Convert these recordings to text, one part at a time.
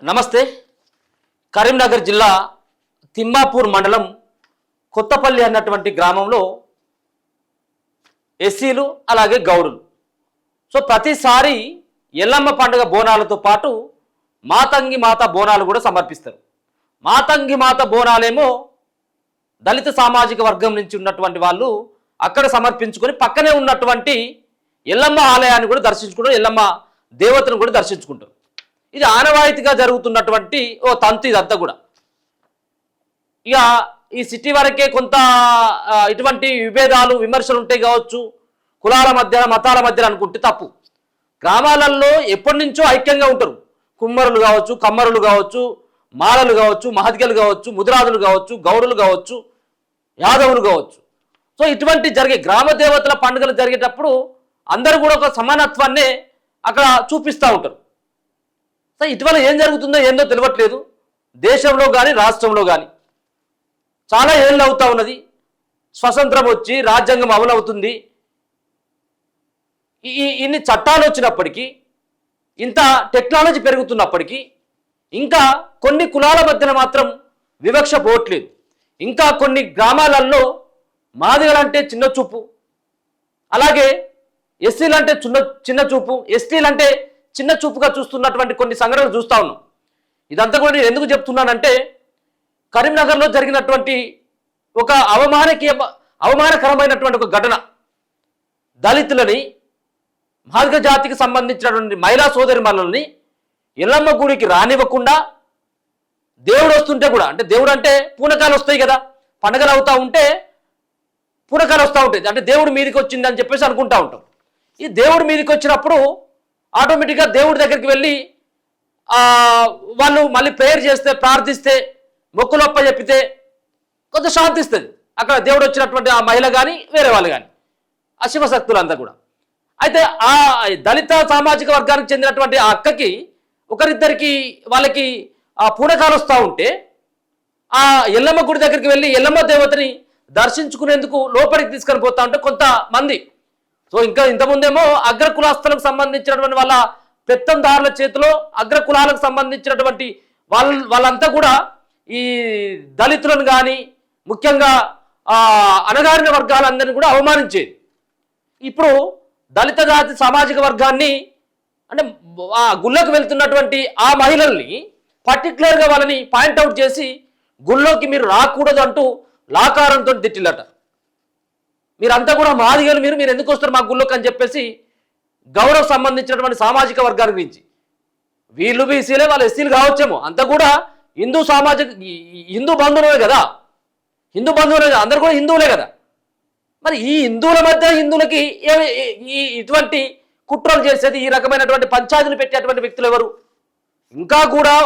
నమస్తే. కరీంనగర్ జిల్లా తిమ్మాపూర్ మండలం కొత్తపల్లి అన్నటువంటి గ్రామంలో ఎస్సీలు అలాగే గౌడులు ప్రతిసారి ఎల్లమ్మ పండుగ బోనాలతో పాటు మాతంగి మాత బోనాలు కూడా సమర్పిస్తారు. మాతంగి మాత బోనాలేమో దళిత సామాజిక వర్గం నుంచి ఉన్నటువంటి వాళ్ళు అక్కడ సమర్పించుకొని పక్కనే ఉన్నటువంటి ఎల్లమ్మ ఆలయాన్ని కూడా దర్శించుకుంటారు, ఎల్లమ్మ దేవతను కూడా దర్శించుకుంటారు. ఇది ఆనవాయితీగా జరుగుతున్నటువంటి ఓ తంతు ఇదంతా కూడా. ఇక ఈ సిటీ వరకే కొంత ఇటువంటి విభేదాలు విమర్శలు ఉంటాయి కావచ్చు, కులాల మధ్య మతాల మధ్య అనుకుంటే తప్పు. గ్రామాలలో ఎప్పటి నుంచో ఐక్యంగా ఉంటారు. కుమ్మరులు కావచ్చు, కమ్మరులు కావచ్చు, మాలలు కావచ్చు, మహద్గలు కావచ్చు, ముదిరాజులు కావచ్చు, గౌడులు కావచ్చు, యాదవులు కావచ్చు. ఇటువంటి జరిగే గ్రామ దేవతల పండుగలు జరిగేటప్పుడు అందరూ కూడా ఒక సమానత్వాన్ని అక్కడ చూపిస్తూ ఉంటారు. ఇటీవల ఏం జరుగుతుందో ఏందో తెలియట్లేదు. దేశంలో కానీ రాష్ట్రంలో కానీ చాలా ఏళ్ళు అవుతా ఉన్నది. స్వతంత్రం వచ్చి రాజ్యాంగం అమలవుతుంది. ఇన్ని చట్టాలు వచ్చినప్పటికీ, ఇంత టెక్నాలజీ పెరుగుతున్నప్పటికీ ఇంకా కొన్ని కులాల మధ్యన మాత్రం వివక్ష పోవట్లేదు. ఇంకా కొన్ని గ్రామాలలో మాదిగలంటే చిన్న చూపు, అలాగే ఎస్సీలు అంటే చిన్న చూపు, ఎస్టీలు అంటే చిన్న చూపుగా చూస్తున్నటువంటి కొన్ని సంఘటనలు చూస్తూ ఉన్నాం. ఇదంతా కూడా నేను ఎందుకు చెప్తున్నానంటే, కరీంనగర్లో జరిగినటువంటి ఒక అవమానకరమైనటువంటి ఒక ఘటన. దళితులని, మాదిగ జాతికి సంబంధించినటువంటి మహిళా సోదరిమణులని ఎల్లమ్మ గుడికి రానివ్వకుండా, దేవుడు వస్తుంటే కూడా, అంటే దేవుడు అంటే పూనకాలు వస్తాయి కదా, పండగలు అవుతూ ఉంటే పూనకాలు వస్తూ ఉంటాయి, అంటే దేవుడు మీదకి వచ్చిందని చెప్పేసి అనుకుంటూ ఉంటాం. ఈ దేవుడు మీదకి వచ్చినప్పుడు ఆటోమేటిక్గా దేవుడి దగ్గరికి వెళ్ళి వాళ్ళు మళ్ళీ ప్రేయర్ చేస్తే, ప్రార్థిస్తే, మొక్కులొప్ప చెప్పితే కొంత శాంతిస్తుంది అక్కడ దేవుడు వచ్చినటువంటి ఆ మహిళ కానీ వేరే వాళ్ళు కానీ, ఆ శివశక్తులంతా కూడా. అయితే ఆ దళిత సామాజిక వర్గానికి చెందినటువంటి ఆ అక్కకి ఒకరిద్దరికి వాళ్ళకి ఆ పూనకాలు వస్తూ ఉంటే ఆ ఎల్లమ్మ గుడి దగ్గరికి వెళ్ళి ఎల్లమ్మ దేవతని దర్శించుకునేందుకు లోపలికి తీసుకొని పోతా ఉంటే కొంతమంది, ఇంకా ఇంతకుముందేమో అగ్ర కులాస్తులకు సంబంధించినటువంటి వాళ్ళ పెత్తందారుల చేతిలో అగ్ర కులాలకు సంబంధించినటువంటి వాళ్ళంతా కూడా ఈ దళితులను కానీ ముఖ్యంగా అణగారిన వర్గాలందరినీ కూడా అవమానించేది. ఇప్పుడు దళిత జాతి సామాజిక వర్గాన్ని, అంటే ఆ గుళ్ళకు వెళ్తున్నటువంటి ఆ మహిళల్ని పర్టికులర్గా వాళ్ళని పాయింట్అవుట్ చేసి గుళ్ళోకి మీరు రాకూడదు అంటూ లాకారంతో తిట్టిల్లట. మీరంతా కూడా మాదిగలు, మీరు ఎందుకు వస్తారు మా గుళ్ళోకి అని చెప్పేసి గౌరవ సంబంధించినటువంటి సామాజిక వర్గాల గురించి. వీళ్ళు బీసీలే, వాళ్ళు ఎస్సీలు కావచ్చేమో, అంతా కూడా హిందూ బంధువులే కదా, అందరు కూడా హిందువులే కదా. మరి ఈ హిందువుల మధ్య హిందువులకి ఇటువంటి కుట్రలు చేసేది, ఈ రకమైనటువంటి పంచాయతీలు పెట్టేటువంటి వ్యక్తులు ఎవరు? ఇంకా కూడా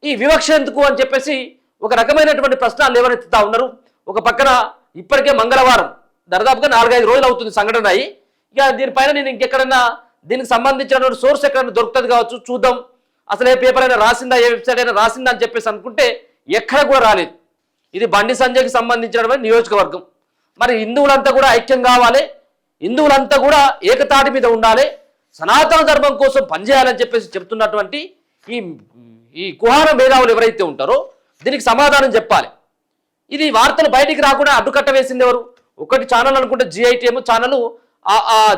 ఈ వివక్ష ఎందుకు అని చెప్పేసి ఒక రకమైనటువంటి ప్రశ్నలు లేవనెత్తుతా ఉన్నారు. ఒక పక్కన ఇప్పటికే మంగళవారం దాదాపుగా 4-5 రోజులు అవుతుంది సంఘటన అయ్యి. ఇక దీనిపైన నేను ఇంకెక్కడైనా దీనికి సంబంధించినటువంటి సోర్స్ ఎక్కడైనా దొరుకుతుంది కావచ్చు, చూద్దాం. అసలు ఏ పేపర్ అయినా రాసిందా, ఏ వెబ్సైట్ అయినా రాసిందా అని చెప్పేసి అనుకుంటే ఎక్కడ కూడా రాలేదు. ఇది బండి సంజయ్కి సంబంధించినటువంటి నియోజకవర్గం. మరి హిందువులంతా కూడా ఐక్యం కావాలి, హిందువులంతా కూడా ఏకతాటి మీద ఉండాలి, సనాతన ధర్మం కోసం పనిచేయాలని చెప్పేసి చెప్తున్నటువంటి ఈ కుహాన మేధావులు ఎవరైతే ఉంటారో దీనికి సమాధానం చెప్పాలి. ఇది వార్తలు బయటికి రాకుండా అడ్డుకట్ట వేసింది ఎవరు? ఒకటి ఛానల్ అనుకుంటే GITM ఛానల్, ఆ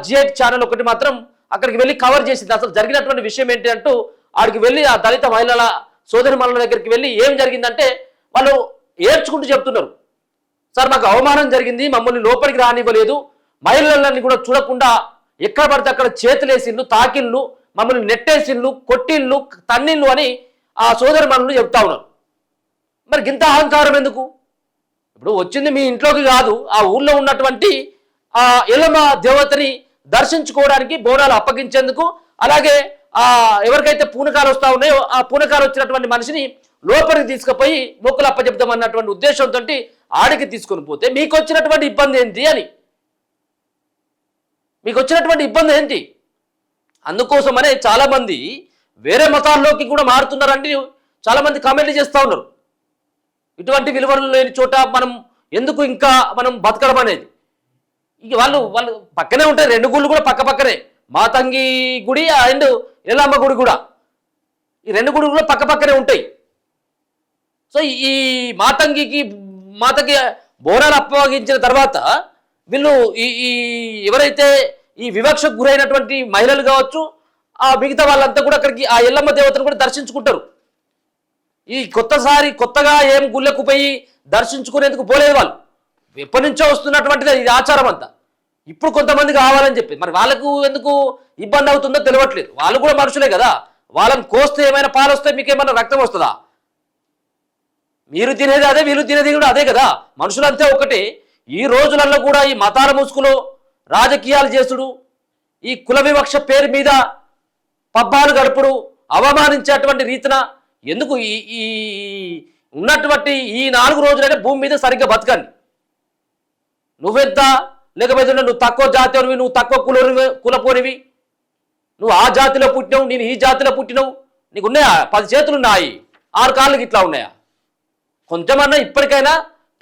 GIT ఛానల్ ఒకటి మాత్రం అక్కడికి వెళ్ళి కవర్ చేసింది. అసలు జరిగినటువంటి విషయం ఏంటి అంటూ ఆడికి వెళ్ళి ఆ దళిత మహిళల సోదరి మహిళల దగ్గరికి వెళ్ళి ఏం జరిగిందంటే వాళ్ళు ఏడ్చుకుంటూ చెప్తున్నారు, సార్ మాకు అవమానం జరిగింది, మమ్మల్ని లోపలికి రానివ్వలేదు, మహిళలని కూడా చూడకుండా ఎక్కడ పడితే అక్కడ చేతులేసిళ్ళు, తాకిళ్ళు, మమ్మల్ని నెట్టేసిళ్ళు, కొట్టిళ్ళు, తన్నిళ్ళు అని ఆ సోదరి మనులు చెప్తా ఉన్నారు. మరి ఇంత అహంకారం ఎందుకు? ఇప్పుడు వచ్చింది మీ ఇంట్లోకి కాదు, ఆ ఊళ్ళో ఉన్నటువంటి ఆ ఎల్లమ్మ దేవతని దర్శించుకోవడానికి, బోనాలు అప్పగించేందుకు, అలాగే ఎవరికైతే పూనకాలు వస్తూ ఉన్నాయో ఆ పూనకాలు వచ్చినటువంటి మనిషిని లోపలికి తీసుకుపోయి మొక్కులు అప్పచెప్తామన్నటువంటి ఉద్దేశంతో ఆడికి తీసుకొని పోతే మీకు వచ్చినటువంటి ఇబ్బంది ఏంటి అని, మీకు వచ్చినటువంటి ఇబ్బంది ఏంటి? అందుకోసమనే చాలామంది వేరే మతాల్లోకి కూడా మారుతున్నారంటే చాలామంది కామెంట్లు చేస్తూ ఉన్నారు. ఇటువంటి విలువలు లేని చోట మనం బతకడం అనేది. ఇక వాళ్ళు పక్కనే ఉంటాయి, 2 గుళ్ళు కూడా పక్క పక్కనే, మాతంగి గుడి అండ్ ఎల్లమ్మ గుడి కూడా. ఈ రెండు గుడులు కూడా పక్క పక్కనే ఉంటాయి. సో ఈ మాతకి బోనాలు అప్పగించిన తర్వాత వీళ్ళు ఈ ఎవరైతే ఈ వివక్షకు గురైనటువంటి మహిళలు కావచ్చు, ఆ మిగతా వాళ్ళంతా కూడా అక్కడికి ఆ ఎల్లమ్మ దేవతను కూడా దర్శించుకుంటారు. ఈ కొత్తగా ఏం గుళ్ళకు పోయి దర్శించుకునేందుకు పోలేదు వాళ్ళు. ఎప్పటి నుంచో వస్తున్నటువంటిది ఇది ఆచారం అంతా. ఇప్పుడు కొంతమంది కావాలని చెప్పి మరి వాళ్ళకు ఎందుకు ఇబ్బంది అవుతుందో తెలియట్లేదు. వాళ్ళు కూడా మనుషులే కదా, వాళ్ళని కోస్తే ఏమైనా పాలు వస్తే మీకేమైనా రక్తం వస్తుందా? మీరు తినేది అదే, వీళ్ళు తినేది కూడా అదే కదా, మనుషులంతే ఒకటే. ఈ రోజులలో కూడా ఈ మతాల ముసుగులో రాజకీయాలు చేసుడు, ఈ కుల వివక్ష పేరు మీద పబ్బాలు గడుపుడు, అవమానించేటువంటి రీతిన ఎందుకు ఈ ఉన్నటువంటి ఈ 4 రోజులైనా భూమి మీద సరిగ్గా బతకండి. నువ్వెంత లేకపోతే నువ్వు తక్కువ జాతివి, నువ్వు తక్కువ కులపోనివి, నువ్వు ఆ జాతిలో పుట్టినావు, నేను ఈ జాతిలో పుట్టినావు, నీకు ఉన్నాయా 10 చేతులు ఉన్నాయి, 6 కాళ్ళకి ఇట్లా ఉన్నాయా? కొంచెమన్నా ఇప్పటికైనా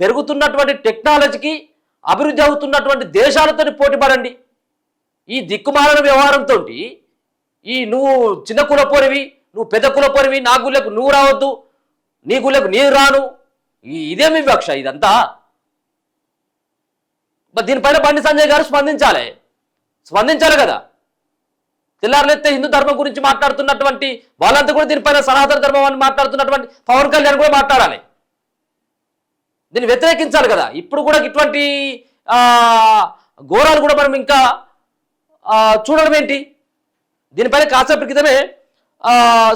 పెరుగుతున్నటువంటి టెక్నాలజీకి అభివృద్ధి అవుతున్నటువంటి దేశాలతో పోటీపడండి. ఈ దిక్కుమాలిన వ్యవహారంతో ఈ నువ్వు చిన్న కులపోనివి, నువ్వు పెద్ద కులపోనివి, నా గుళ్ళకు నువ్వు రావద్దు, నీ గుళ్ళకు నేను రాను, ఇదేమి వివక్ష ఇదంతా? దీనిపైన బండి సంజయ్ గారు స్పందించాలి కదా. తెల్లారులెత్తే హిందూ ధర్మం గురించి మాట్లాడుతున్నటువంటి వాళ్ళంతా కూడా దీనిపైన సనాతన ధర్మం అని మాట్లాడుతున్నటువంటి పవన్ కళ్యాణ్ కూడా మాట్లాడాలి, దీన్ని వ్యతిరేకించాలి కదా. ఇప్పుడు కూడా ఇటువంటి ఘోరాలు కూడా మనం ఇంకా చూడడం ఏంటి? దీనిపైన కాసేపు క్రితమే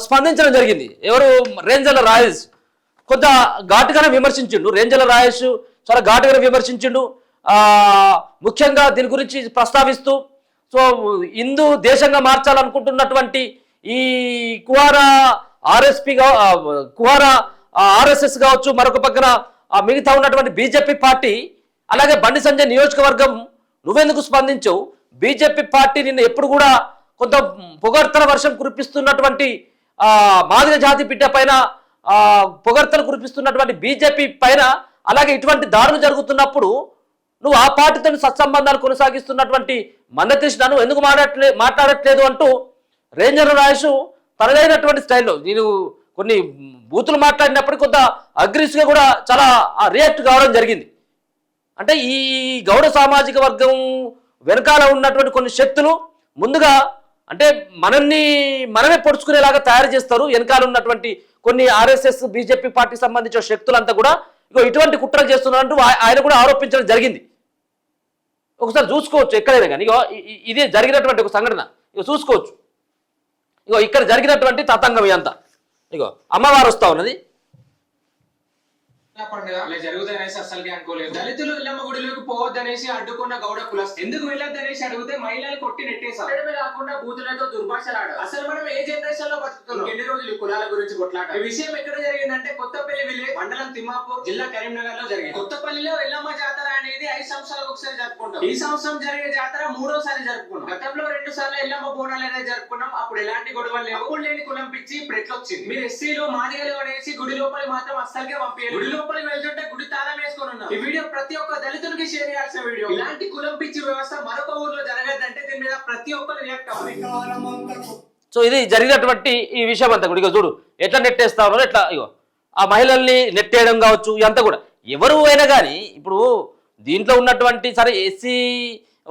స్పందించడం జరిగింది. ఎవరు? రేంజర్ల రాయేష్ కొంత ఘాటుగానే విమర్శించిండు. రేంజర్ల రాయేష్ చాలా ఘాటుగానే విమర్శించిండు. ముఖ్యంగా దీని గురించి ప్రస్తావిస్తూ, సో హిందూ దేశంగా మార్చాలనుకుంటున్నటువంటి ఈ కువారా ఆర్ఎస్ఎస్ కావచ్చు, మరొక పక్కన మిగతా ఉన్నటువంటి బీజేపీ పార్టీ, అలాగే బండి సంజయ్ నియోజకవర్గం నువ్వెందుకు స్పందించవు? బీజేపీ పార్టీ నిన్న ఎప్పుడు కూడా కొంత పొగడ్తల వర్షం కురిపిస్తున్నటువంటి మాదిగ జాతి బిడ్డ పైన పొగడ్తలు కురిపిస్తున్నటువంటి బీజేపీ పైన, అలాగే ఇటువంటి దాడులు జరుగుతున్నప్పుడు నువ్వు ఆ పార్టీతో సత్సంబంధాలు కొనసాగిస్తున్నటువంటి మందకృష్ణను ఎందుకు మాట్లాడట్లేదు అంటూ రేంజర్ రాయేష్ తనదైనటువంటి స్టైల్లో నేను కొన్ని బూతులు మాట్లాడినప్పుడు కొంత అగ్రెసివ్గా కూడా చాలా రియాక్ట్ కావడం జరిగింది. అంటే ఈ గౌడ సామాజిక వర్గం వెనకాల ఉన్నటువంటి కొన్ని శక్తులు ముందుగా అంటే మనమే పొడుచుకునేలాగా తయారు చేస్తారు. వెనకాల ఉన్నటువంటి కొన్ని ఆర్ఎస్ఎస్ బీజేపీ పార్టీకి సంబంధించిన శక్తులంతా కూడా ఇటువంటి కుట్రలు చేస్తున్నారంటూ ఆయన కూడా ఆరోపించడం జరిగింది. ఒకసారి చూసుకోవచ్చు ఎక్కడైనా కానీ. ఇదే జరిగినటువంటి ఒక సంఘటన చూసుకోవచ్చు. ఇక్కడ జరిగినటువంటి తతంగం ఇదంతా. అమ్మవారు వస్తా ఉన్నది. జరుగుతాయనేసి అసలుకి అనుకోలేదు. దళితులు ఇల్లమ్మ గుడిలోకి పోవద్దనేసి అడ్డుకున్న గౌడ కులస్తు ఎందుకు వెళ్ళొద్దనేసి అడిగితే మహిళలు కొట్టి నెట్టేసారు. కాకుండా బూతులతో దుర్భాషలాడు. అసలు మనం ఏ జనరేషన్ లో బతుకుతున్నాం? ఎన్ని రోజులు ఈ కులాల గురించి కొట్లాట. ఈ విషయం ఎక్కడ జరిగిందంటే కొత్తపల్లి విలేజ్, మండలం తిమ్మాపూర్, జిల్లా కరీంనగర్ లో జరిగింది. కొత్తపల్లిలో ఎల్లమ్మ జాతర అనేది 5 సంవత్సరాలకు ఒకసారి జరుపుకుంటాం. ఈ సంవత్సరం జరిగే జాతర 3వసారి జరుపుకున్నాం. గతంలో 2 సార్లు ఎల్లమ్మ బోనాలు అనేది జరుపుకున్నాం. అప్పుడు ఎలాంటి గొడవలు లేవు. అప్పుడు లేని కులం పిచ్చి ఇప్పుడు ఎట్లా వచ్చింది? మీరు ఎస్సీలు మాదిగలు అనేసి గుడి లోపలి మాత్రం అస్సలుకే పంపించారు. గుడి లోపలికి వెళ్తుంటే గుడి తాళం వేసుకొని ఉన్నారు. ఈ వీడియో ప్రతి ఒక్క దళితుడికి షేర్ చేయాల్సిన వీడియో. ఇలాంటి కులం పిచ్చి వ్యవస్థ మరొక ఊర్లో జరగదంటే దీని మీద ప్రతి ఒక్కరు రియాక్ట్ అవ్వాలి. సో ఇది జరిగినటువంటి ఈ విషయం అంతా కూడా చూడు ఎట్లా నెట్టేస్తా ఉన్నారు, ఎట్లా ఆ మహిళల్ని నెట్టేయడం కావచ్చు, ఇదంతా కూడా ఎవరు అయినా కానీ ఇప్పుడు దీంట్లో ఉన్నటువంటి సరే ఎస్సీ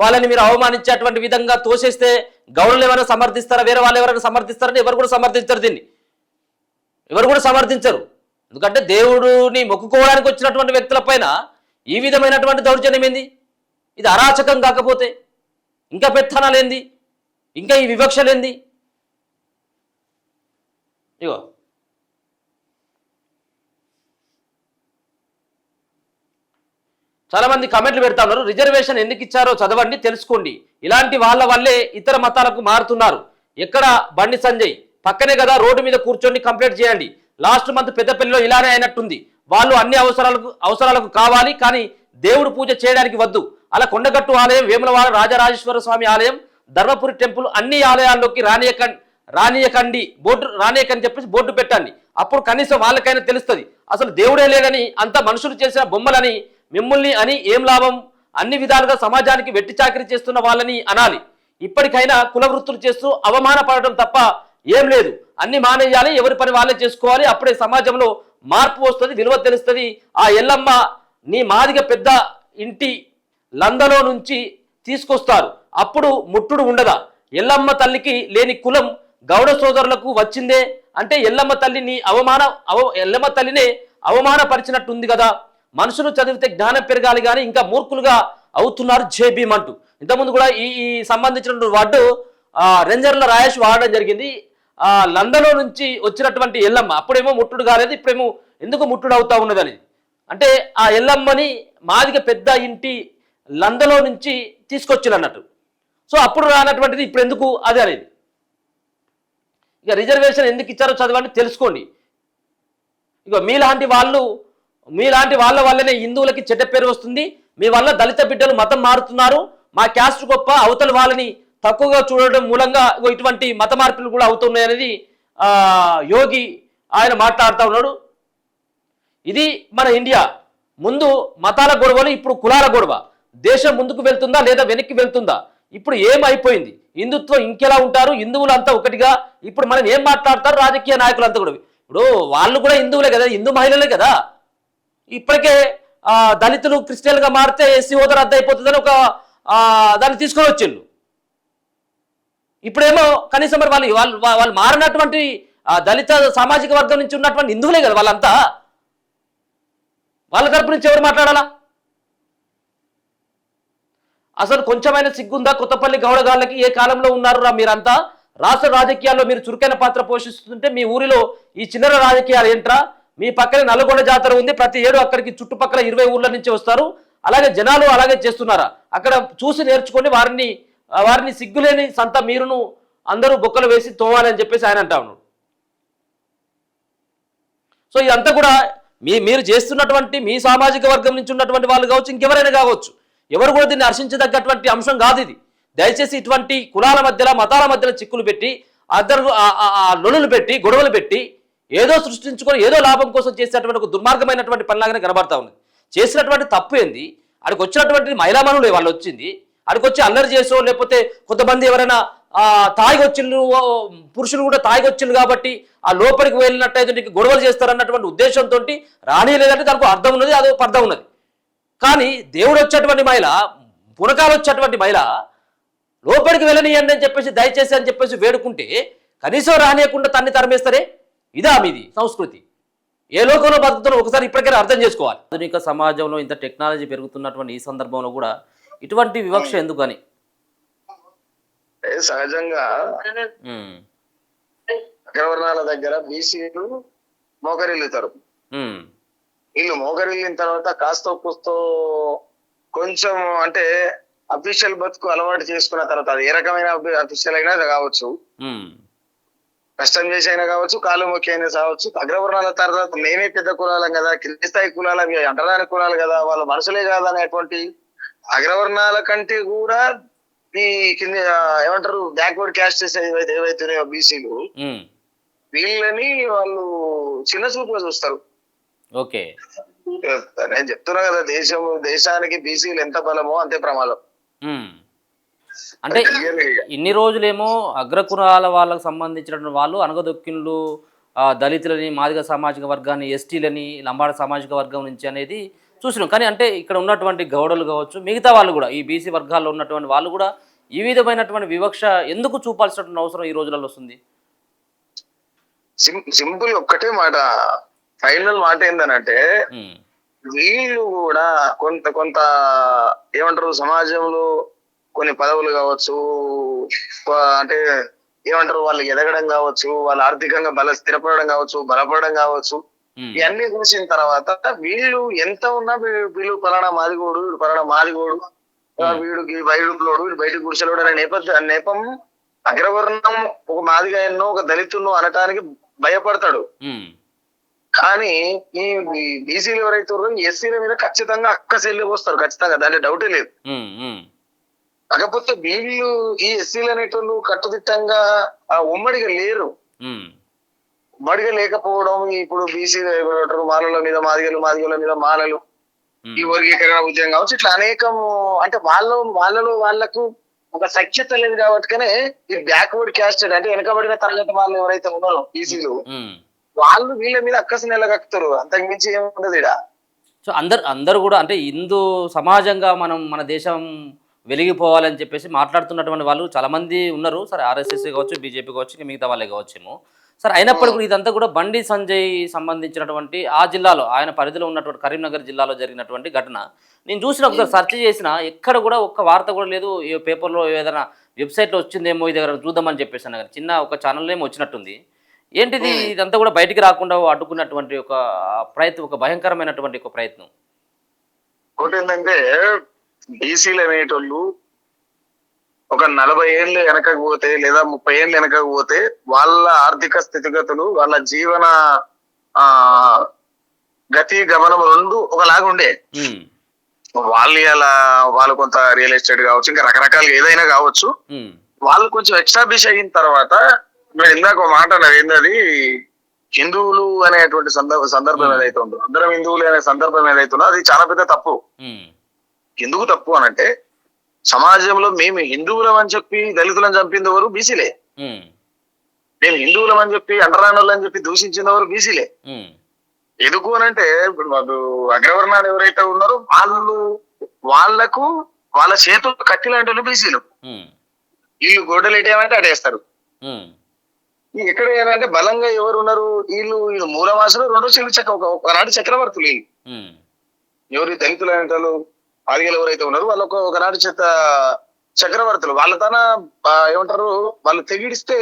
వాళ్ళని మీరు అవమానించేటువంటి విధంగా తోసేస్తే గౌరవులు ఎవరైనా సమర్థిస్తారా? వేరే వాళ్ళు ఎవరైనా సమర్థిస్తారని ఎవరు కూడా సమర్థించరు. దీన్ని ఎవరు కూడా సమర్థించరు. ఎందుకంటే దేవుడిని మొక్కుకోవడానికి వచ్చినటువంటి వ్యక్తుల పైన ఈ విధమైనటువంటి దౌర్జన్యం ఏంది? ఇది అరాచకం కాకపోతే ఇంకా పెత్తనాలేంది? ఇంకా ఈ వివక్షలేంది? చాలా మంది కామెంట్లు పెడతా ఉన్నారు. రిజర్వేషన్ ఎందుకు ఇచ్చారో చదవండి, తెలుసుకోండి. ఇలాంటి వాళ్ళ వల్లే ఇతర మతాలకు మారుతున్నారు. ఎక్కడ బండి సంజయ్ పక్కనే కదా రోడ్డు మీద కూర్చొని కంప్లైంట్ చేయండి. లాస్ట్ మంత్ పెద్దపల్లిలో ఇలానే అయినట్టుంది. వాళ్ళు అన్ని అవసరాలకు కావాలి, కానీ దేవుడు పూజ చేయడానికి వద్దు. అలా కొండగట్టు ఆలయం, వేములవాడ రాజరాజేశ్వర స్వామి ఆలయం, ధర్మపురి టెంపుల్ అన్ని ఆలయాల్లోకి రానియకని చెప్పేసి బోర్డు పెట్టండి. అప్పుడు కనీసం వాళ్ళకైనా తెలుస్తుంది అసలు దేవుడే లేడని, అంత మనుషులు చేసిన బొమ్మలని, మిమ్మల్ని అని ఏం లాభం? అన్ని విధాలుగా సమాజానికి వెట్టి చాకరీ చేస్తున్న వాళ్ళని అనాలి. ఇప్పటికైనా కుల వృత్తులు చేస్తూ అవమానపడటం తప్ప ఏం లేదు అన్ని మానేయాలి, ఎవరి పని వాళ్ళే చేసుకోవాలి. అప్పుడే సమాజంలో మార్పు వస్తుంది, విలువ తెలుస్తుంది. ఆ ఎల్లమ్మ నీ మాదిగ పెద్ద ఇంటి లందలో నుంచి తీసుకొస్తారు, అప్పుడు ముట్టుడు ఉండదా? ఎల్లమ్మ తల్లికి లేని కులం గౌడ సోదరులకు వచ్చిందే అంటే ఎల్లమ్మ తల్లిని ఎల్లమ్మ తల్లినే అవమానపరిచినట్టుంది కదా. మనుషులు చదివితే జ్ఞానం పెరగాలి కానీ ఇంకా మూర్ఖులుగా అవుతున్నారు జై భీమ్ అంటూ. ఇంతకుముందు కూడా ఈ సంబంధించిన వర్డ్ రేంజర్ల రాయేష్ వాడడం జరిగింది. లందలో నుంచి వచ్చినటువంటి ఎల్లమ్మ అప్పుడేమో ముట్టుడు కాలేదు, ఇప్పుడేమో ఎందుకు ముట్టుడు అవుతా ఉన్నదని. అంటే ఆ ఎల్లమ్మని మాదిగ పెద్ద ఇంటి లందలో నుంచి తీసుకొచ్చారు అన్నట్టు. సో అప్పుడు రానటువంటిది ఇప్పుడు ఎందుకు అది అనేది. ఇక రిజర్వేషన్ ఎందుకు ఇచ్చారో చదవండి, తెలుసుకోండి. ఇక మీలాంటి వాళ్ళ వల్లనే హిందువులకి చెడ్డ పేరు వస్తుంది. మీ వల్ల దళిత బిడ్డలు మతం మారుతున్నారు. మా క్యాస్ట్ గొప్ప, అవతల వాళ్ళని తక్కువగా చూడడం మూలంగా ఇటువంటి మత మార్పులు కూడా అవుతున్నాయి అనేది యోగి ఆయన మాట్లాడుతూ ఉన్నాడు. ఇది మన ఇండియా. ముందు మతాల గొడవలు, ఇప్పుడు కులాల గొడవ. దేశం ముందుకు వెళ్తుందా లేదా వెనక్కి వెళ్తుందా? ఇప్పుడు ఏమైపోయింది? హిందుత్వం ఇంకెలా ఉంటారు? హిందువులంతా ఒకటిగా ఇప్పుడు మనం ఏం మాట్లాడతారు రాజకీయ నాయకులంతా కూడా. ఇప్పుడు వాళ్ళు కూడా హిందువులే కదా, హిందూ మహిళలే కదా. ఇప్పటికే దళితులు క్రిస్టియన్గా మారితే ఎస్సీ హోదా రద్దు అయిపోతుందని ఒక దాన్ని తీసుకొని వచ్చిండు. ఇప్పుడేమో కనీసం మరి వాళ్ళు మారినటువంటి దళిత సామాజిక వర్గం నుంచి ఉన్నటువంటి హిందువులే కదా వాళ్ళంతా. వాళ్ళ తరపు నుంచి ఎవరు మాట్లాడాలా? అసలు కొంచెమైనా సిగ్గుందా? కొత్తపల్లి గౌడగాళ్ళకి ఏ కాలంలో ఉన్నారు మీరంతా? రాష్ట్ర రాజకీయాల్లో మీరు చురుకైన పాత్ర పోషిస్తుంటే మీ ఊరిలో ఈ చిల్లర రాజకీయాలు ఏంట్రా? మీ పక్కనే నల్గొండ జాతర ఉంది, ప్రతి ఏడు అక్కడికి చుట్టుపక్కల 20 ఊర్ల నుంచి వస్తారు. అలాగే జనాలు అలాగే చేస్తున్నారా? అక్కడ చూసి నేర్చుకొని వారిని సిగ్గులేని సంత మీరును అందరూ బొక్కలు వేసి తోవాలని చెప్పేసి ఆయన అంటా ఉన్నాడు. సో ఇదంతా కూడా మీరు చేస్తున్నటువంటి మీ సామాజిక వర్గం నుంచి ఉన్నటువంటి వాళ్ళు కావచ్చు, ఇంకెవరైనా కావచ్చు, ఎవరు కూడా దీన్ని హర్షించదగ్గటువంటి అంశం కాదు ఇది. దయచేసి ఇటువంటి కులాల మధ్యలో మతాల మధ్యలో చిక్కులు పెట్టి లొలులు పెట్టి గొడవలు పెట్టి ఏదో సృష్టించుకొని ఏదో లాభం కోసం చేసేటువంటి ఒక దుర్మార్గమైనటువంటి పనిలాగానే కనబడతా ఉన్నది. చేసినటువంటి తప్పు ఏంది? అక్కడికి వచ్చినటువంటి మహిళామణులు వాళ్ళు వచ్చింది, అక్కడికి వచ్చి అల్లరి చేసో లేకపోతే కొంతమంది ఎవరైనా తాగిొచ్చిళ్ళు, పురుషులు కూడా తాగిొచ్చిళ్ళు కాబట్టి ఆ లోపలికి వెళ్ళినట్టయితే గొడవలు చేస్తారన్నటువంటి ఉద్దేశంతో రాని లేదంటే దానికి అర్థం ఉన్నది, అదో అర్థం ఉన్నది. కానీ దేవుడు వచ్చేటువంటి మహిళ, పునకాలు వచ్చేటువంటి మహిళ లోపలికి వెళ్ళనియండి అని చెప్పేసి దయచేసి అని చెప్పేసి వేడుకుంటే కనీసం రానియకుండా తన్ని తరిమేస్తారే. ఇదా మీది సంస్కృతి? ఏ లోకంలో బతుకుతున్నా ఒకసారి ఇప్పటికైనా అర్థం చేసుకోవాలి. ఆధునిక సమాజంలో ఇంత టెక్నాలజీ పెరుగుతున్నటువంటి ఈ సందర్భంలో కూడా ఇటువంటి వివక్ష ఎందుకని? సహజంగా అగ్రవర్ణాల దగ్గర బీసీలు మోకరిల్లుతారు. వీళ్ళు మోకరిల్లిన తర్వాత కాస్తో కూస్తో కొంచెం అంటే అఫీషియల్ బతుకు అలవాటు చేసుకున్న తర్వాత, అది ఏ రకమైన అఫీషియల్ అయినా కావచ్చు, కష్టం చేసి అయినా కావచ్చు, కాలు మొక్కి అయినా కావచ్చు, అగ్రవర్ణాల తర్వాత మేమే పెద్ద కులాలం కదా, కింది స్థాయి కులాలు, అవి అంటరాని కులాలు కదా, వాళ్ళ మనుషులే కాదు అనేటువంటి అగ్రవర్ణాల కంటే కూడా ఈ కింద ఏమంటారు బ్యాక్వర్డ్ క్యాస్టెస్ ఏవైతున్నాయో బీసీలు, వీళ్ళని వాళ్ళు చిన్న చూపుగా చూస్తారు. ఓకే, నేను చెప్తున్నా కదా, దేశానికి బీసీలు ఎంత బలమో అంతే ప్రమాదం. అంటే ఇన్ని రోజులేమో అగ్రకులాల వాళ్ళకు సంబంధించినటువంటి వాళ్ళు అనగదొక్కిన్లు, దళితులని, మాదిగ సామాజిక వర్గాన్ని, ఎస్టీలని, లంబాడ సామాజిక వర్గం నుంచి అనేది చూసినాం. కానీ అంటే ఇక్కడ ఉన్నటువంటి గౌడలు కావచ్చు, మిగతా వాళ్ళు కూడా ఈ బీసీ వర్గాల్లో ఉన్నటువంటి వాళ్ళు కూడా ఈ విధమైనటువంటి వివక్ష ఎందుకు చూపాల్సినటువంటి అవసరం ఈ రోజులలో వస్తుంది? సింపుల్ ఒక్కటే మాట, ఫైనల్ మాట ఏందనంటే, వీళ్ళు కూడా కొంత ఏమంటారు సమాజంలో కొన్ని పదవులు కావచ్చు, అంటే ఏమంటారు వాళ్ళు ఎదగడం కావచ్చు, వాళ్ళు ఆర్థికంగా స్థిరపడడం కావచ్చు, బలపడడం కావచ్చు, ఇవన్నీ చూసిన తర్వాత వీళ్ళు ఎంత ఉన్నా వీళ్ళు పలానా మాదిగోడు, వీడు పలానా మాదిగోడు, వీడికి బయటలోడు, వీడు బయటకు గుడిసెలోడు అనే నేపం అగ్రవర్ణం ఒక మాదిగా ఎన్నో ఒక దళితున్నో అనటానికి భయపడతాడు. కానీ ఈ బీసీలు ఎవరైతే ఎస్సీల మీద ఖచ్చితంగా అక్కసెల్లి వస్తారు, ఖచ్చితంగా, దాంట్లో డౌటే లేదు. కాకపోతే వీళ్ళు ఈ ఎస్సీలు అనేటోళ్ళు కట్టుదిట్టంగా ఉమ్మడిగా లేరు. ఉమ్మడిగా లేకపోవడం, ఇప్పుడు బీసీలు మాలల మీద మాదిగల మీద మాలలు, ఈ వర్గీకరణ ఉద్యమం కావచ్చు, ఇట్లా అనేకం, అంటే వాళ్ళలో వాళ్ళకు ఒక సఖ్యత లేదు కాబట్టినే ఈ బ్యాక్వర్డ్ క్యాస్టెడ్ అంటే వెనకబడిన తరగతి వాళ్ళు ఎవరైతే ఉన్నారో బీసీలు వాళ్ళు వీళ్ళ మీద అక్కసి నెలగక్కుతారు, అంతకు మించి ఏముండదు ఈడ. సో అందరూ కూడా అంటే హిందూ సమాజంగా మన దేశం వెలిగిపోవాలని చెప్పేసి మాట్లాడుతున్నటువంటి వాళ్ళు చాలామంది ఉన్నారు. సరే ఆర్ఎస్ఎస్ కావచ్చు, బీజేపీ కావచ్చు, ఇంకా మిగతా వాళ్ళే కావచ్చేమో. సరే అయినప్పటికీ కూడా ఇదంతా కూడా బండి సంజయ్ సంబంధించినటువంటి ఆ జిల్లాలో ఆయన పరిధిలో ఉన్నటువంటి కరీంనగర్ జిల్లాలో జరిగినటువంటి ఘటన నేను చూసిన, ఒకసారి సెర్చ్ చేసిన, ఎక్కడ కూడా ఒక్క వార్త కూడా లేదు. ఏ పేపర్లో ఏదైనా వెబ్సైట్లో వచ్చిందేమో ఇది దగ్గర చూద్దామని చెప్పేసి అన్న, చిన్న ఒక ఛానల్లో ఏమో వచ్చినట్టుంది. ఏంటిది ఇదంతా కూడా బయటికి రాకుండా అడ్డుకున్నటువంటి ఒక ప్రయత్నం, ఒక భయంకరమైనటువంటి ఒక ప్రయత్నం. ఒకటి ఏంటంటే బీసీలు అనేటోళ్ళు ఒక 40 ఏళ్ళు వెనకకు పోతే లేదా 30 ఏళ్ళు వెనకకు పోతే వాళ్ళ ఆర్థిక స్థితిగతులు, వాళ్ళ జీవన ఆ గతి గమనం రెండు ఒకలాగా ఉండే. వాళ్ళు కొంత రియల్ ఎస్టేట్ కావచ్చు, ఇంకా రకరకాలుగా ఏదైనా కావచ్చు, వాళ్ళు కొంచెం ఎస్టాబ్లిష్ అయిన తర్వాత నేను ఇందాక ఒక మాట అన్నది ఏంటది, హిందువులు అనేటువంటి సందర్భం ఏదైతే ఉందో, అందరం హిందువులు అనే సందర్భం ఏదైతుందో అది చాలా పెద్ద తప్పు. ఎందుకు తప్పు అనంటే సమాజంలో మేము హిందువులం అని చెప్పి దళితులను చంపింది ఎవరు? బీసీలే. మేము హిందువులం అని చెప్పి అంటరానులు అని చెప్పి దూషించింది ఎవరు? బీసీలే. ఎందుకు అనంటే ఇప్పుడు మాకు అగ్రవర్ణాలు ఎవరైతే ఉన్నారో వాళ్లకు వాళ్ళ చేతులు కత్తి లాంటి బీసీలు. వీళ్ళు గొడ్డలు ఎటేమంటే అటేస్తారు. ఎక్కడ ఏంటంటే బలంగా ఎవరు ఉన్నారు? వీళ్ళు మూలవాసులు, రెండో ఒకనాటి చక్రవర్తులు. ఎవరు దళితులు అనేటోళ్ళు ఆదిగలు ఎవరైతే ఉన్నారో వాళ్ళు ఒకనాటి చక్రవర్తులు. వాళ్ళ తన ఏమంటారు, వాళ్ళు తెగిడిస్తే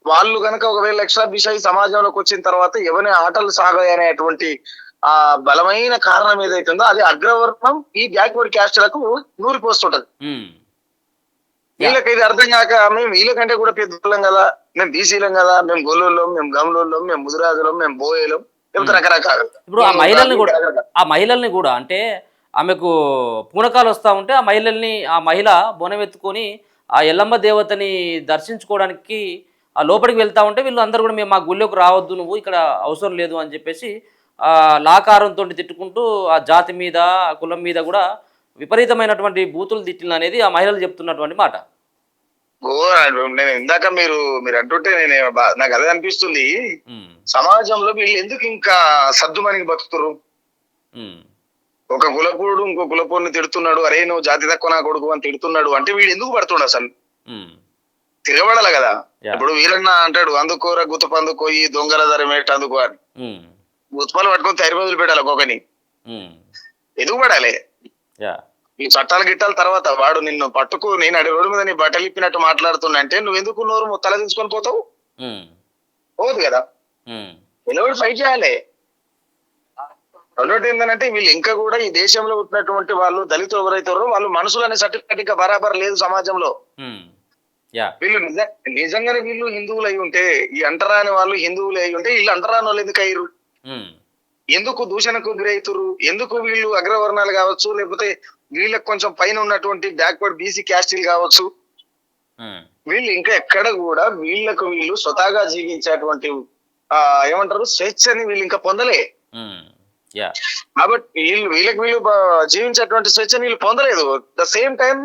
వాళ్ళు కనుక ఒకవేళ ఎక్స్ట్రాబిష్ అయ్యి సమాజంలోకి వచ్చిన తర్వాత ఎవరి ఆటలు సాగాయి అనేటువంటి ఆ బలమైన కారణం ఏదైతే ఉందో అది అగ్రవర్ణం ఈ బ్యాక్వర్డ్ క్యాస్ట్లకు నూరిపోస్తుంటది. వీళ్ళకి ఇది అర్థం కాక మేము వీళ్ళకంటే కూడా పెద్దలం కదా, మేము బీసీలం కదా, మేము గొల్లోళ్ళం, మేము గమలోళ్ళం, మేము ముదిరాజులం, మేము బోయేలం, లేకపోతే రకరకాలు. ఇప్పుడు ఆ మహిళల్ని కూడా అంటే ఆమెకు పూనకాలు వస్తూ ఉంటే ఆ మహిళ బోనమెత్తుకొని ఆ ఎల్లమ్మ దేవతని దర్శించుకోవడానికి ఆ లోపలికి వెళ్తా ఉంటే వీళ్ళు అందరూ కూడా మేము మా గుళ్ళోకి రావద్దు, నువ్వు ఇక్కడ అవసరం లేదు అని చెప్పేసి లాకారంతో తిట్టుకుంటూ ఆ జాతి మీద, ఆ కులం మీద కూడా విపరీతమైనటువంటి బూతులు తిట్టిన అనేది ఆ మహిళలు చెప్తున్నటువంటి మాట. నేను ఇందాక మీరు అంటుంటే నాకు అదే అనిపిస్తుంది, సమాజంలో వీళ్ళు ఎందుకు ఇంకా సద్దుమనికి బతుకుతారు? ఒక కులపుడు ఇంకో కులపుడిని తిడుతున్నాడు, అరే నువ్వు జాతి తక్కువ నా కొడుకు అని తిడుతున్నాడు అంటే వీడు ఎందుకు పడుతుండు? అసలు తిరగబడాలి కదా. ఇప్పుడు వీరన్న అంటాడు, అందుకోరా గుత్తపందుకోయి దొంగల ధరమేట అందుకో అని. గుత్తపాలు పట్టుకొని తయారు మొదలు పెట్టాలి ఒక్కొక్కని. ఎందుకు పడాలి? ఈ చట్టాలు గిట్టాల తర్వాత వాడు నిన్ను పట్టుకు నేను అడి రోడ్డు మీద నీ బట్టలు ఇప్పినట్టు మాట్లాడుతున్నా అంటే నువ్వు ఎందుకు నోరు తల తీసుకొని పోతావు? పోదు కదా. నిలబడి ఫైట్ చేయాలి. రెండోటి ఏంటంటే వీళ్ళు ఇంకా కూడా ఈ దేశంలో ఉన్నటువంటి వాళ్ళు దళితులు ఎవరైతే వాళ్ళు మనుషులు అనే సర్టిఫికేట్ ఇంకా బరాబర్ లేదు సమాజంలో. వీళ్ళు నిజంగానే వీళ్ళు హిందువులు అయి ఉంటే, ఈ అంటరాని వాళ్ళు హిందువులు అయి ఉంటే వీళ్ళు అంటరాని వాళ్ళు ఎందుకు అయ్యారు? ఎందుకు దూషణకు గురవుతారు? ఎందుకు వీళ్ళు అగ్రవర్ణాలు కావచ్చు, లేకపోతే వీళ్ళకి కొంచెం పైన ఉన్నటువంటి బ్యాక్వర్డ్ బీసీ క్యాస్టీలు కావచ్చు, వీళ్ళు ఇంకా ఎక్కడ కూడా వీళ్ళు స్వతహాగా జీవించేటువంటి ఏమంటారు స్వేచ్ఛని వీళ్ళు ఇంకా పొందలే. కాబట్టి వీళ్ళు జీవించేటువంటి స్వేచ్ఛని వీళ్ళు పొందలేదు. ద సేమ్ టైం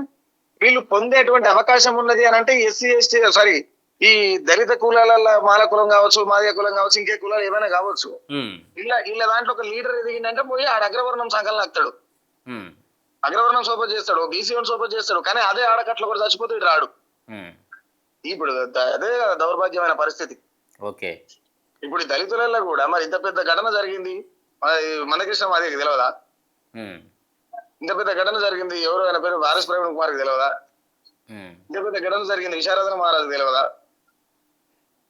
వీళ్ళు పొందేటువంటి అవకాశం ఉన్నది అని అంటే ఎస్సీ ఎస్టీ ఈ దళిత కులాల మాల కులం కావచ్చు, మాదిగ కులం కావచ్చు, ఇంకే కులాలు ఏమైనా కావచ్చు, వీళ్ళ దాంట్లో ఒక లీడర్ ఎదిగిందంటే పోయి ఆడ అగ్రవర్ణం సంకలనం ఆగుతాడు, అగ్రవర్ణం సోపర్ చేస్తాడు, బీసీ సోపర్ చేస్తాడు. కానీ అదే ఆడకట్లు కూడా చచ్చిపోతే ఇటు రాడు. ఇప్పుడు అదే దౌర్భాగ్యమైన పరిస్థితి. ఓకే, ఇప్పుడు ఈ దళితులలో కూడా మరి ఇంత పెద్ద ఘటన జరిగింది, మందకృష్ణ మాదిగకి తెలియదా? ఇంత పెద్ద ఘటన జరిగింది, ఎవరు ఆయన పేరు ఆర్ఎస్ ప్రవీణ్ కుమార్కి తెలియదా? ఇంత పెద్ద ఘటన జరిగింది, విశారదన మహారాజు తెలియదా?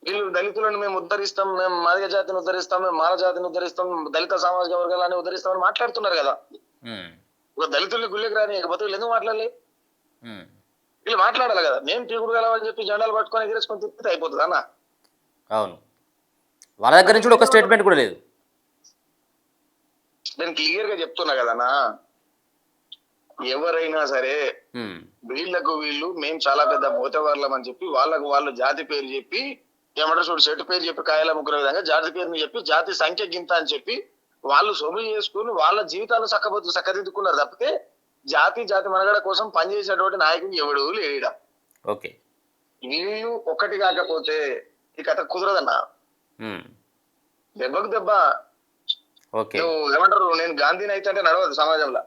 వీళ్ళు దళితులను మేము ఉద్ధరిస్తాం, మేము మాదిగ జాతిని ఉద్ధరిస్తాం, మేము మాల జాతిని ఉద్ధరిస్తాం, దళిత సామాజిక వర్గాలని ఉద్ధరిస్తామని మాట్లాడుతున్నారు కదా. ఒక దళితుల్ని గుళ్ళకి రాని ఇకపోతే వీళ్ళు ఎందుకు మాట్లాడలే? వీళ్ళు మాట్లాడాలి కదా. మేము టీకుడు కలవని చెప్పి జెండాలు పట్టుకొని ఎగిరేసుకొని తిప్పితే అయిపోతుంది అన్న. అవును, వాళ్ళ దగ్గర నుంచి ఒక స్టేట్మెంట్ కూడా లేదు. నేను క్లియర్ గా చెప్తున్నా కదన్నా, ఎవరైనా సరే వీళ్ళు మేము చాలా పెద్ద మోతవర్లం అని చెప్పి వాళ్ళు జాతి పేరు చెప్పి ఏమంటారు చూడు, చెట్టు పేరు చెప్పి కాయల ముగ్గురు విధంగా జాతి పేరుని చెప్పి జాతి సంఖ్య గింత అని చెప్పి వాళ్ళు సొమ్ము చేసుకుని వాళ్ళ జీవితాలు చక్కదిద్దుకున్నారు తప్పితే జాతి మనుగడ కోసం పనిచేసేటువంటి నాయకుడు ఎవడు లేడా. ఓకే. వీళ్ళు ఒక్కటి కాకపోతే ఈ కథ కుదరదన్నా. దెబ్బకు దెబ్బ. ఓకే. నువ్వు ఏమంటారు, నేను గాంధీని అయితే అంటే నడవదు సమాజంలో.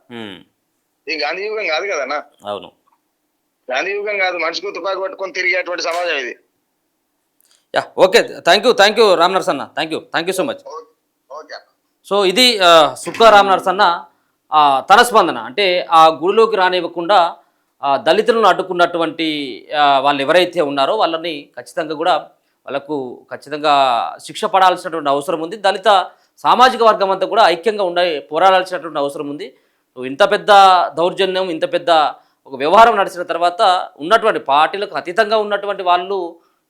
ఈ గాంధీ యుగం కాదు కదన్నా. అవును, గాంధీ యుగం కాదు. మనిషికి తుపాకి పట్టుకొని తిరిగేటువంటి సమాజం ఇది. Yeah, okay. Thank you Ram Narasanna. Thank you so much. Okay. So ఇది సుక్క రామ్ నరసన్న తన స్పందన. అంటే ఆ గుడిలోకి రానివ్వకుండా దళితులను అడ్డుకున్నటువంటి వాళ్ళు ఎవరైతే ఉన్నారో వాళ్ళని వాళ్ళకు ఖచ్చితంగా శిక్ష పడాల్సినటువంటి అవసరం ఉంది. దళిత సామాజిక వర్గం అంతా కూడా ఐక్యంగా పోరాడాల్సినటువంటి అవసరం ఉంది. ఇంత పెద్ద దౌర్జన్యం, ఇంత పెద్ద ఒక వ్యవహారం నడిచిన తర్వాత ఉన్నటువంటి పార్టీలకు అతీతంగా ఉన్నటువంటి వాళ్ళు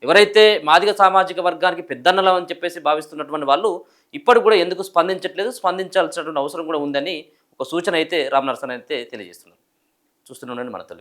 ఎవరైతే మాదిగ సామాజిక వర్గానికి పెద్దన్నలం అని చెప్పేసి భావిస్తున్నటువంటి వాళ్ళు ఇప్పటికి కూడా ఎందుకు స్పందించాల్సినటువంటి అవసరం కూడా ఉందని ఒక సూచన అయితే రామ్ నరసన్న అయితే తెలియజేస్తున్నారు. చూస్తూనే ఉండండి మన తెలుగు.